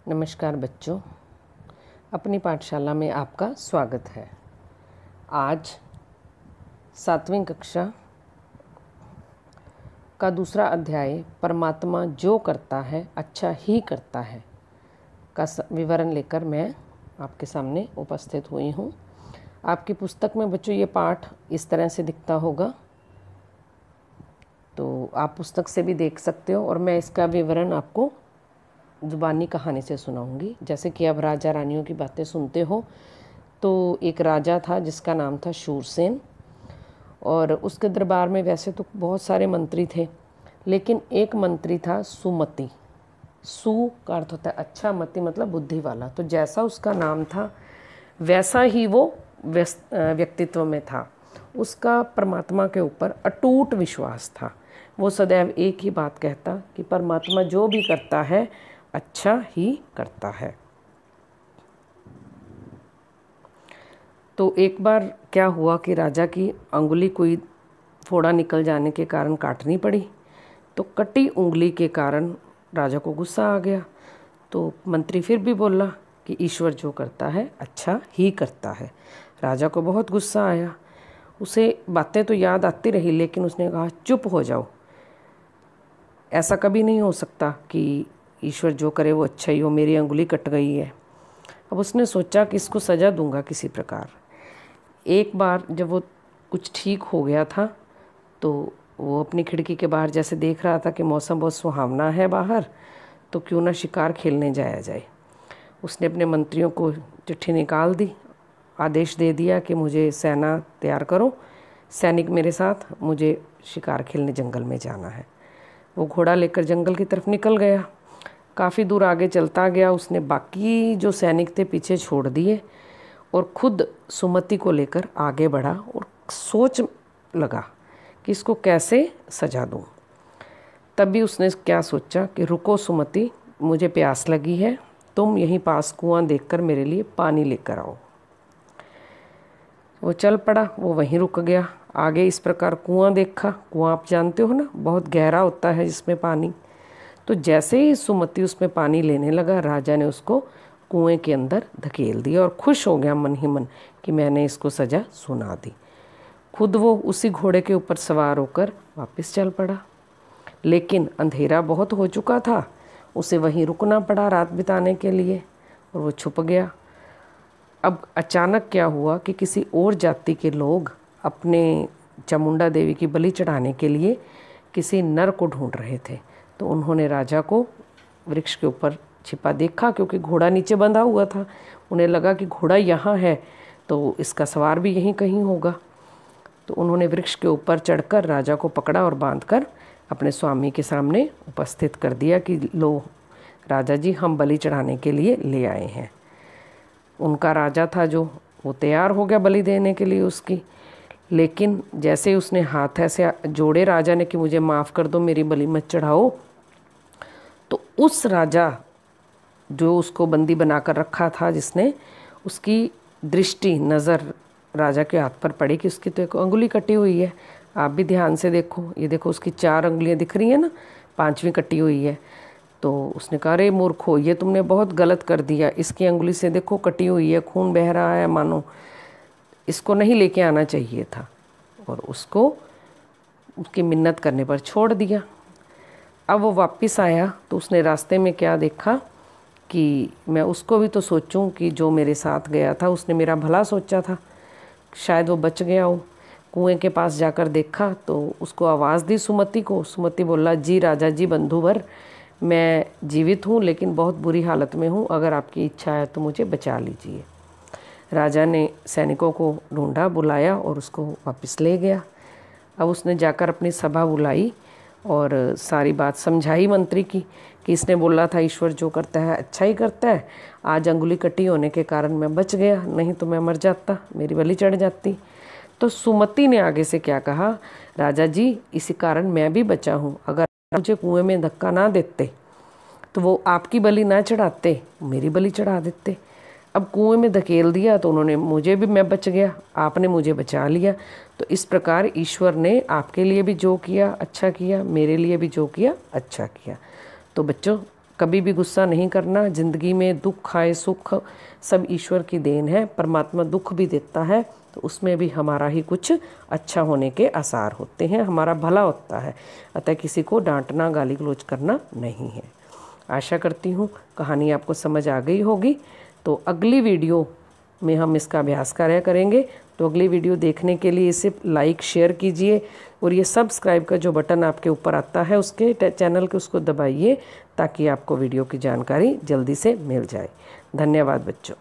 नमस्कार बच्चों, अपनी पाठशाला में आपका स्वागत है। आज 7वीं कक्षा का दूसरा अध्याय परमात्मा जो करता है अच्छा ही करता है का विवरण लेकर मैं आपके सामने उपस्थित हुई हूँ। आपकी पुस्तक में बच्चों ये पाठ इस तरह से दिखता होगा, तो आप पुस्तक से भी देख सकते हो और मैं इसका विवरण आपको ज़ुबानी कहानी से सुनाऊंगी। जैसे कि अब राजा रानियों की बातें सुनते हो, तो एक राजा था जिसका नाम था शूरसेन, और उसके दरबार में वैसे तो बहुत सारे मंत्री थे, लेकिन एक मंत्री था सुमति। सु का अर्थ होता है अच्छा, मति मतलब बुद्धि वाला। तो जैसा उसका नाम था वैसा ही वो व्यक्तित्व में था। उसका परमात्मा के ऊपर अटूट विश्वास था। वो सदैव एक ही बात कहता कि परमात्मा जो भी करता है अच्छा ही करता है। तो एक बार क्या हुआ कि राजा की अंगुली कोई फोड़ा निकल जाने के कारण काटनी पड़ी। तो कटी उंगली के कारण राजा को गुस्सा आ गया। तो मंत्री फिर भी बोला कि ईश्वर जो करता है अच्छा ही करता है। राजा को बहुत गुस्सा आया। उसे बातें तो याद आती रही, लेकिन उसने कहा चुप हो जाओ, ऐसा कभी नहीं हो सकता कि ईश्वर जो करे वो अच्छा ही हो, मेरी अंगुली कट गई है। अब उसने सोचा कि इसको सज़ा दूंगा किसी प्रकार। एक बार जब वो कुछ ठीक हो गया था, तो वो अपनी खिड़की के बाहर जैसे देख रहा था कि मौसम बहुत सुहावना है बाहर, तो क्यों ना शिकार खेलने जाया जाए। उसने अपने मंत्रियों को चिट्ठी निकाल दी, आदेश दे दिया कि मुझे सेना तैयार करो, सैनिक मेरे साथ, मुझे शिकार खेलने जंगल में जाना है। वो घोड़ा लेकर जंगल की तरफ निकल गया। काफ़ी दूर आगे चलता गया। उसने बाकी जो सैनिक थे पीछे छोड़ दिए और खुद सुमति को लेकर आगे बढ़ा और सोच लगा कि इसको कैसे सजा दूं। तभी उसने क्या सोचा कि रुको सुमति, मुझे प्यास लगी है, तुम यहीं पास कुआं देखकर मेरे लिए पानी लेकर आओ। वो चल पड़ा, वो वहीं रुक गया। आगे इस प्रकार कुआं देखा। कुआं आप जानते हो ना, बहुत गहरा होता है जिसमें पानी। तो जैसे ही सुमति उसमें पानी लेने लगा, राजा ने उसको कुएं के अंदर धकेल दिया और खुश हो गया मन ही मन कि मैंने इसको सज़ा सुना दी। खुद वो उसी घोड़े के ऊपर सवार होकर वापस चल पड़ा। लेकिन अंधेरा बहुत हो चुका था, उसे वहीं रुकना पड़ा रात बिताने के लिए, और वो छुप गया। अब अचानक क्या हुआ कि किसी और जाति के लोग अपने चामुंडा देवी की बलि चढ़ाने के लिए किसी नर को ढूंढ रहे थे। तो उन्होंने राजा को वृक्ष के ऊपर छिपा देखा, क्योंकि घोड़ा नीचे बंधा हुआ था। उन्हें लगा कि घोड़ा यहाँ है तो इसका सवार भी यहीं कहीं होगा। तो उन्होंने वृक्ष के ऊपर चढ़कर राजा को पकड़ा और बांधकर अपने स्वामी के सामने उपस्थित कर दिया कि लो राजा जी, हम बलि चढ़ाने के लिए ले आए हैं। उनका राजा था जो, वो तैयार हो गया बलि देने के लिए उसकी। लेकिन जैसे ही उसने हाथ ऐसे जोड़े राजा ने कि मुझे माफ़ कर दो, मेरी बलि मत चढ़ाओ, तो उस राजा जो उसको बंदी बनाकर रखा था, जिसने, उसकी दृष्टि, नज़र राजा के हाथ पर पड़ी कि उसकी तो एक अंगुली कटी हुई है। आप भी ध्यान से देखो, ये देखो उसकी 4 अंगुलियाँ दिख रही हैं ना, 5वीं कटी हुई है। तो उसने कहा अरे मूर्खो, ये तुमने बहुत गलत कर दिया, इसकी अंगुली से देखो कटी हुई है, खून बह रहा है मानो, इसको नहीं लेके आना चाहिए था। और उसको उसकी मिन्नत करने पर छोड़ दिया। अब वो वापस आया तो उसने रास्ते में क्या देखा कि मैं उसको भी तो सोचूं कि जो मेरे साथ गया था उसने मेरा भला सोचा था, शायद वो बच गया हो। कुएं के पास जाकर देखा तो उसको आवाज़ दी सुमति को। सुमति बोला जी राजा जी बंधुवर, मैं जीवित हूँ लेकिन बहुत बुरी हालत में हूँ, अगर आपकी इच्छा है तो मुझे बचा लीजिए। राजा ने सैनिकों को ढूंढा, बुलाया और उसको वापस ले गया। अब उसने जाकर अपनी सभा बुलाई और सारी बात समझाई मंत्री की कि इसने बोला था ईश्वर जो करता है अच्छा ही करता है। आज अंगुली कटी होने के कारण मैं बच गया, नहीं तो मैं मर जाता, मेरी बलि चढ़ जाती। तो सुमति ने आगे से क्या कहा, राजा जी इसी कारण मैं भी बचा हूँ, अगर मुझे कुएं में धक्का ना देते तो वो आपकी बलि ना चढ़ाते, मेरी बलि चढ़ा देते। अब कुएं में धकेल दिया तो उन्होंने मुझे भी, मैं बच गया, आपने मुझे बचा लिया। तो इस प्रकार ईश्वर ने आपके लिए भी जो किया अच्छा किया, मेरे लिए भी जो किया अच्छा किया। तो बच्चों, कभी भी गुस्सा नहीं करना। ज़िंदगी में दुख आए सुख सब ईश्वर की देन है। परमात्मा दुख भी देता है तो उसमें भी हमारा ही कुछ अच्छा होने के आसार होते हैं, हमारा भला होता है। अतः किसी को डांटना गाली गलौज करना नहीं है। आशा करती हूँ कहानी आपको समझ आ गई होगी। तो अगली वीडियो में हम इसका अभ्यास कार्य करेंगे। तो अगली वीडियो देखने के लिए इसे लाइक शेयर कीजिए और ये सब्सक्राइब का जो बटन आपके ऊपर आता है उसके चैनल के उसको दबाइए ताकि आपको वीडियो की जानकारी जल्दी से मिल जाए। धन्यवाद बच्चों।